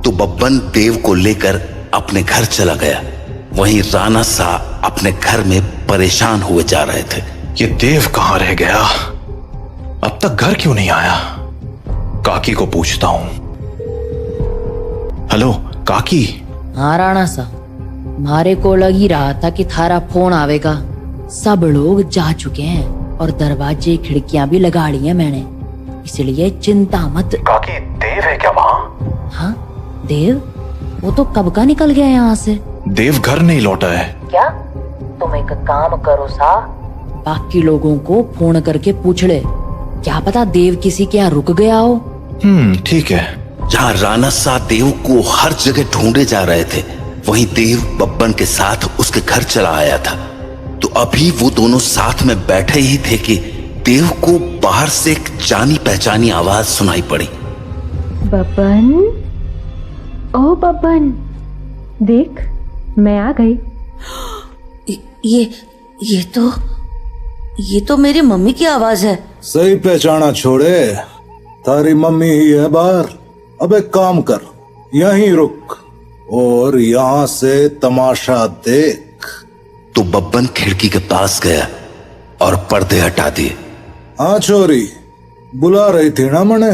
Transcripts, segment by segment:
तो बब्बन देव को लेकर अपने घर चला गया। वहीं राणा सा अपने घर में परेशान हुए जा रहे थे। ये देव कहां रह गया? अब तक घर क्यों नहीं आया? काकी को पूछता हूं। हेलो काकी। हाँ राणा सा, मारे को लग ही रहा था कि थारा फोन आवेगा। सब लोग जा चुके हैं और दरवाजे खिड़कियां भी लगा ली हैं मैंने, इसलिए चिंता मत। काकी देव है क्या वहां? हाँ देव, वो तो कब का निकल गया यहाँ से। देव घर नहीं लौटा है क्या? तुम एक काम करो सा, बाकी लोगों को फोन करके पूछ ले, क्या पता देव किसी के यहाँ रुक गया हो। ठीक है। जहाँ राणा सा देव को हर जगह ढूंढे जा रहे थे, वहीं देव बब्बन के साथ उसके घर चला आया था। तो अभी वो दोनों साथ में बैठे ही थे कि देव को बाहर से एक जानी पहचानी आवाज सुनाई पड़ी। बब्बन, ओ बब्बन, देख मैं आ गई। ये तो मेरी मम्मी की आवाज है। सही पहचाना छोड़े, तारी मम्मी ही है बाहर। अब एक काम कर, यहीं रुक और यहाँ से तमाशा देख। तो बब्बन खिड़की के पास गया और पर्दे हटा दिए। हाँ छोरी, बुला रही थी ना मने,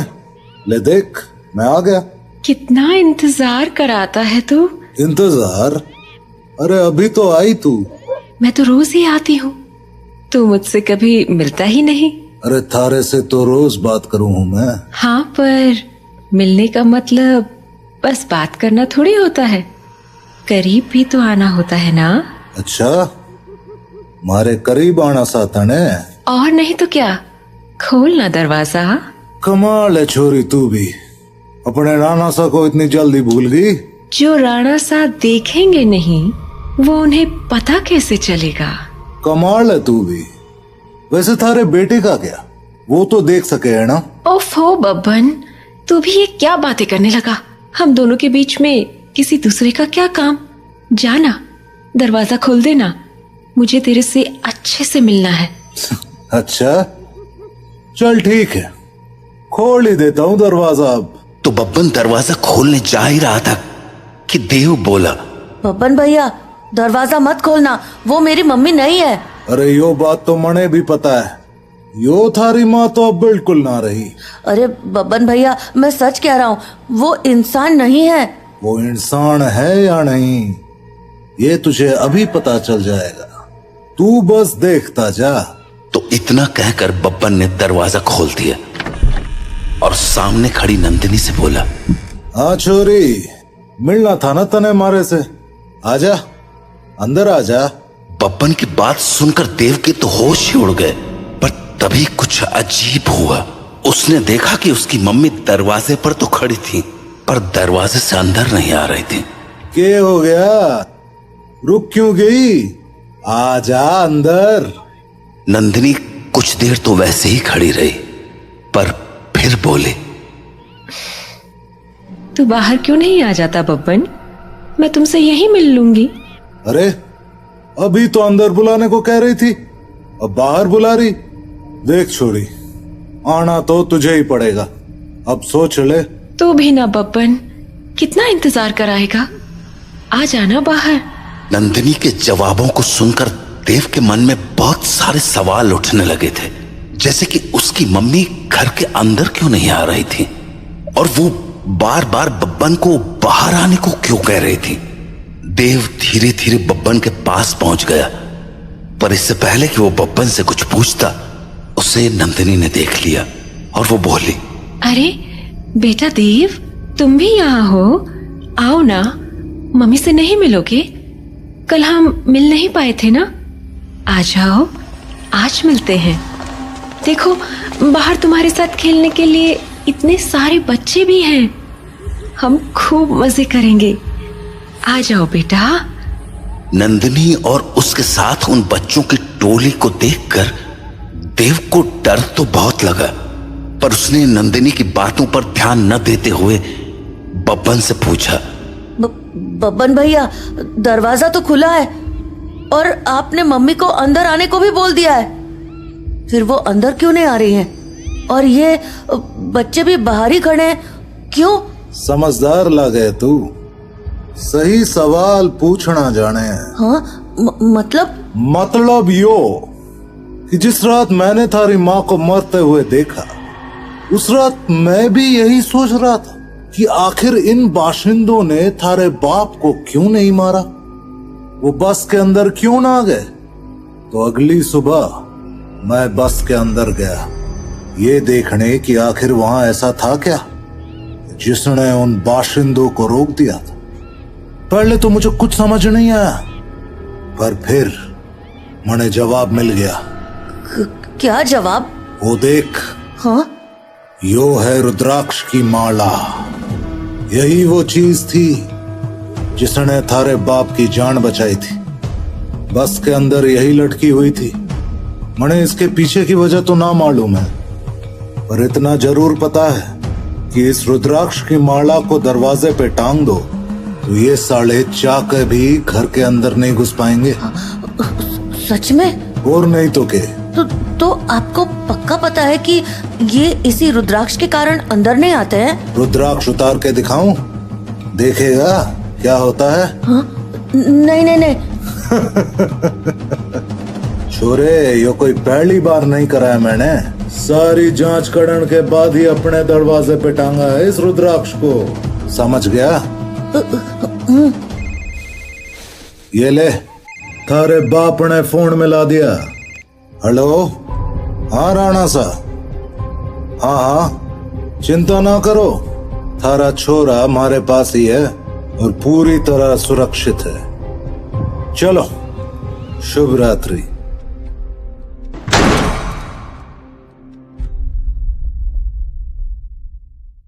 ले देख मैं आ गया। कितना इंतजार कराता है तू। इंतजार? अरे अभी तो आई तू। मैं तो रोज ही आती हूँ, तू मुझसे कभी मिलता ही नहीं। अरे थारे से तो रोज बात करूँ हूँ मैं। हाँ पर मिलने का मतलब बस बात करना थोड़ी होता है, करीब भी तो आना होता है ना। अच्छा, मारे करीब आना साथा ने। और नहीं तो क्या, खोल ना दरवाजा। कमाल है छोरी, तू भी अपने राणा सा को इतनी जल्दी भूल गई। जो राणा सा देखेंगे नहीं, वो उन्हें पता कैसे चलेगा। कमाल है तू भी। वैसे थारे बेटे का क्या, वो तो देख सके है ना। ओफो बब्बन, तू भी ये क्या बातें करने लगा। हम दोनों के बीच में किसी दूसरे का क्या काम। जाना, दरवाजा खोल देना, मुझे तेरे से अच्छे से मिलना है। अच्छा चल ठीक है, खोल ही देता हूँ दरवाजा अब। तो बब्बन दरवाजा खोलने जा ही रहा था कि देव बोला, बब्बन भैया दरवाजा मत खोलना, वो मेरी मम्मी नहीं है। अरे यो बात तो मने भी पता है, यो थारी माँ तो अब बिल्कुल ना रही। अरे बब्बन भैया मैं सच कह रहा हूँ, वो इंसान नहीं है। वो इंसान है या नहीं, ये तुझे अभी पता चल जाएगा, तू बस देखता जा। तो इतना कहकर बब्बन ने दरवाजा खोल दिया और सामने खड़ी नंदिनी से बोला, हाँ छोरी, मिलना था ना तने मारे से, आजा अंदर आजा। बब्बन की बात सुनकर देव के तो होश ही उड़ गए। पर तभी कुछ अजीब हुआ। उसने देखा कि उसकी मम्मी दरवाजे पर तो खड़ी थी, पर दरवाजे से अंदर नहीं आ रही थी। क्या हो गया, रुक क्यों गई, आजा अंदर। नंदिनी कुछ देर तो वैसे ही खड़ी रही, पर फिर बोले, तू बाहर क्यों नहीं आ जाता बब्बन, मैं तुमसे यहीं मिल लूंगी। अरे अभी तो अंदर बुलाने को कह रही थी, अब बाहर बुला रही। देख छोरी, आना तो तुझे ही पड़ेगा, अब सोच ले। तू भी ना बब्बन, कितना इंतजार कराएगा, आ जाना बाहर। नंदिनी के जवाबों को सुनकर देव के मन में बहुत सारे सवाल उठने लगे थे, जैसे कि उसकी मम्मी घर के अंदर क्यों नहीं आ रही थी और वो बार बार बब्बन को बाहर आने को क्यों कह रही थी। देव धीरे धीरे बब्बन के पास पहुंच गया, पर इससे पहले कि वो बब्बन से कुछ पूछता, उसे नंदिनी ने देख लिया और वो बोली, अरे बेटा देव, तुम भी यहाँ हो, आओ ना, मम्मी से नहीं मिलोगे, कल हम मिल नहीं पाए थे ना, आ जाओ आज मिलते हैं। देखो बाहर तुम्हारे साथ खेलने के लिए इतने सारे बच्चे भी हैं, हम खूब मजे करेंगे, आ जाओ बेटा। नंदिनी और उसके साथ उन बच्चों की टोली को देखकर देव को डर तो बहुत लगा, पर उसने नंदिनी की बातों पर ध्यान न देते हुए बब्बन से पूछा, बब्बन भैया दरवाजा तो खुला है और आपने मम्मी को अंदर आने को भी बोल दिया है, फिर वो अंदर क्यों नहीं आ रही हैं? और ये बच्चे भी बाहर ही खड़े हैं, क्यों? समझदार लगे तू। सही सवाल पूछना जाने। हाँ मतलब यो कि जिस रात मैंने थारी माँ को मरते हुए देखा, उस रात मैं भी यही सोच रहा था कि आखिर इन बाशिंदों ने थारे बाप को क्यों नहीं मारा, वो बस के अंदर क्यों ना गए। तो अगली सुबह मैं बस के अंदर गया, ये देखने कि आखिर वहां ऐसा था क्या जिसने उन बाशिंदों को रोक दिया था। पहले तो मुझे कुछ समझ नहीं आया, पर फिर मुझे जवाब मिल गया। क्या जवाब? वो देख। हाँ? यो है रुद्राक्ष की माला। यही वो चीज थी जिसने थारे बाप की जान बचाई थी। बस के अंदर यही लटकी हुई थी। मने इसके पीछे की वजह तो ना मालूम है, पर इतना जरूर पता है कि इस रुद्राक्ष की माला को दरवाजे पे टांग दो तो ये साले चाके भी घर के अंदर नहीं घुस पाएंगे। सच में? और नहीं तो के। तो आपको पक्का पता है कि ये इसी रुद्राक्ष के कारण अंदर नहीं आते हैं? रुद्राक्ष उतार के दिखाऊं? देखेगा क्या होता है? हाँ? नहीं। छोरे, यो कोई पहली बार नहीं कराया मैंने। सारी जांच करने के बाद ही अपने दरवाजे पे टांगा है इस रुद्राक्ष को। समझ गया? ये ले, थारे बाप ने फोन मिला दिया। हेलो? हाँ राणा सा। हाँ, चिंता ना करो, थारा छोरा हमारे पास ही है और पूरी तरह सुरक्षित है। चलो, शुभ रात्रि।